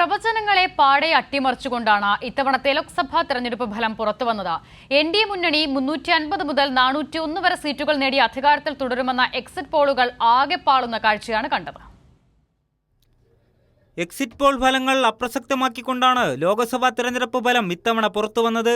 പ്രവചനങ്ങളെ പാടെ അട്ടിമറിച്ചുകൊണ്ടാണ് ഇത്തവണത്തെ ലോക്സഭാ തെരഞ്ഞെടുപ്പ് ഫലം പുറത്തുവന്നത്. എൻ.ഡി.എ മുന്നണി 350 മുതൽ 401 വരെ സീറ്റുകൾ നേടി അധികാരത്തിൽ തുടരുമെന്ന എക്സിറ്റ് പോളുകൾ ആകെ പാളുന്ന കാഴ്ചയാണ് കണ്ടത്. എക്സിറ്റ് പോൾ ഫലങ്ങൾ അപ്രസക്തമാക്കിക്കൊണ്ടാണ് ലോക്സഭാ തെരഞ്ഞെടുപ്പ് ഫലം ഇത്തവണ പുറത്തുവന്നത്.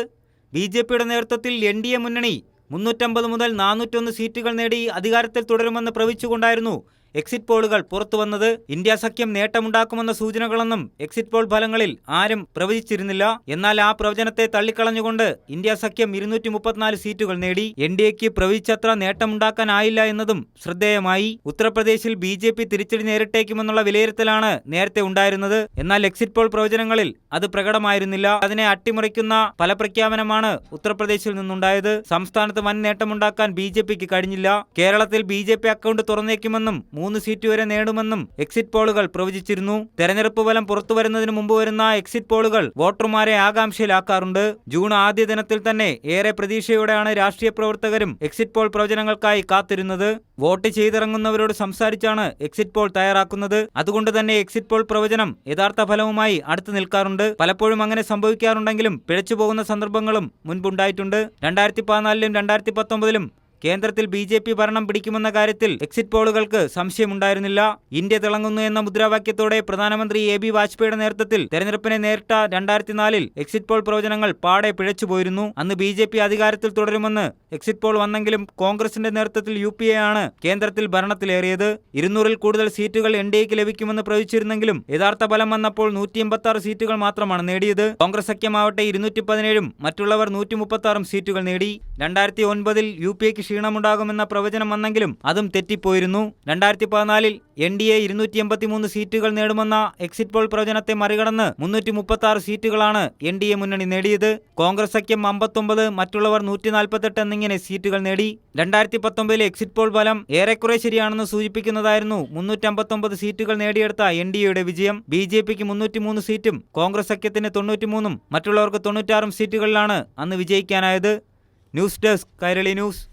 ബി.ജെ.പിയുടെ നേതൃത്വത്തിൽ എൻ.ഡി.എ മുന്നണി 350 മുതൽ 401 സീറ്റുകൾ നേടി അധികാരത്തിൽ തുടരുമെന്ന് പ്രവചിച്ചുകൊണ്ടായിരുന്നു എക്സിറ്റ് പോളുകൾ പുറത്തുവന്നത്. ഇന്ത്യ സഖ്യം നേട്ടമുണ്ടാക്കുമെന്ന സൂചനകളൊന്നും എക്സിറ്റ് പോൾ ഫലങ്ങളിൽ ആരും പ്രവചിച്ചിരുന്നില്ല. എന്നാൽ ആ പ്രവചനത്തെ തള്ളിക്കളഞ്ഞുകൊണ്ട് ഇന്ത്യ സഖ്യം 234 സീറ്റുകൾ നേടി. എൻ.ഡി.എക്ക് പ്രവചിച്ചത്ര നേട്ടമുണ്ടാക്കാനായില്ല എന്നതും ശ്രദ്ധേയമായി. ഉത്തർപ്രദേശിൽ ബി.ജെ.പി തിരിച്ചടി നേരിട്ടേക്കുമെന്നുള്ള വിലയിരുത്തലാണ് നേരത്തെ ഉണ്ടായിരുന്നത്. എന്നാൽ എക്സിറ്റ് പോൾ പ്രവചനങ്ങളിൽ അത് പ്രകടമായിരുന്നില്ല. അതിനെ അട്ടിമറിക്കുന്ന ഫലപ്രഖ്യാപനമാണ് ഉത്തർപ്രദേശിൽ നിന്നുണ്ടായത്. സംസ്ഥാനത്ത് വൻ നേട്ടമുണ്ടാക്കാൻ ബി.ജെ.പിക്ക് കഴിഞ്ഞില്ല. കേരളത്തിൽ ബി.ജെ.പി അക്കൗണ്ട് തുറന്നേക്കുമെന്നും 3 സീറ്റ് വരെ നേടുമെന്നും എക്സിറ്റ് പോളുകൾ പ്രവചിച്ചിരുന്നു. തെരഞ്ഞെടുപ്പ് ഫലം പുറത്തുവരുന്നതിന് മുമ്പ് വരുന്ന എക്സിറ്റ് പോളുകൾ വോട്ടർമാരെ ആകാംക്ഷയിലാക്കാറുണ്ട്. ജൂൺ ആദ്യ ദിനത്തിൽ തന്നെ ഏറെ പ്രതീക്ഷയോടെയാണ് രാഷ്ട്രീയ പ്രവർത്തകരും എക്സിറ്റ് പോൾ പ്രവചനങ്ങൾക്കായി കാത്തിരുന്നത്. വോട്ട് ചെയ്തിറങ്ങുന്നവരോട് സംസാരിച്ചാണ് എക്സിറ്റ് പോൾ തയ്യാറാക്കുന്നത്. അതുകൊണ്ട് തന്നെ എക്സിറ്റ് പോൾ പ്രവചനം യഥാർത്ഥ ഫലവുമായി അടുത്ത് നിൽക്കാറുണ്ട്. പലപ്പോഴും അങ്ങനെ സംഭവിക്കാറുണ്ടെങ്കിലും പിഴച്ചുപോകുന്ന സന്ദർഭങ്ങളും മുൻപുണ്ടായിട്ടുണ്ട്. 2014-ലും 2019-ലും കേന്ദ്രത്തിൽ ബി.ജെ.പി ഭരണം പിടിക്കുമെന്ന കാര്യത്തിൽ എക്സിറ്റ് പോളുകൾക്ക് സംശയമുണ്ടായിരുന്നില്ല. ഇന്ത്യ തിളങ്ങുന്നു എന്ന മുദ്രാവാക്യത്തോടെ പ്രധാനമന്ത്രി എ.ബി. വാജ്പേയിയുടെ നേതൃത്വത്തിൽ തെരഞ്ഞെടുപ്പിനെ നേരിട്ട 2004-ൽ എക്സിറ്റ് പോൾ പ്രവചനങ്ങൾ പാടെ പിഴച്ചുപോയിരുന്നു. അന്ന് ബി.ജെ.പി അധികാരത്തിൽ തുടരുമെന്ന് എക്സിറ്റ് പോൾ വന്നെങ്കിലും കോൺഗ്രസിന്റെ നേതൃത്വത്തിൽ UPA ആണ് കേന്ദ്രത്തിൽ ഭരണത്തിലേറിയത്. 200-ൽ കൂടുതൽ സീറ്റുകൾ എൻ.ഡി.എക്ക് ലഭിക്കുമെന്ന് പ്രവചിച്ചിരുന്നെങ്കിലും യഥാർത്ഥ ഫലം വന്നപ്പോൾ 186 സീറ്റുകൾ മാത്രമാണ് നേടിയത്. കോൺഗ്രസ് സഖ്യമാവട്ടെ 217-ഉം മറ്റുള്ളവർ 136 സീറ്റുകൾ നേടി. 2009-ൽ UPAക്ക് ക്ഷീണമുണ്ടാകുമെന്ന പ്രവചനം വന്നെങ്കിലും അതും തെറ്റിപ്പോയിരുന്നു. 2014-ൽ എൻ.ഡി.എ 283 സീറ്റുകൾ നേടുമെന്ന എക്സിറ്റ് പോൾ പ്രവചനത്തെ മറികടന്ന് 336 സീറ്റുകളാണ് എൻ.ഡി.എ മുന്നണി നേടിയത്. കോൺഗ്രസ് സഖ്യം 59, മറ്റുള്ളവർ 148 എന്നിങ്ങനെ സീറ്റുകൾ നേടി. 2019-ലെ എക്സിറ്റ് പോൾ ഫലം ഏറെക്കുറെ ശരിയാണെന്ന് സൂചിപ്പിക്കുന്നതായിരുന്നു 359 സീറ്റുകൾ നേടിയെടുത്ത എൻ.ഡി.എയുടെ വിജയം. ബി.ജെ.പിക്ക് 303 സീറ്റും കോൺഗ്രസ് സഖ്യത്തിന് 93-ഉം മറ്റുള്ളവർക്ക് 96 സീറ്റുകളിലാണ് അന്ന് വിജയിക്കാനായത്. News desk Kairali news.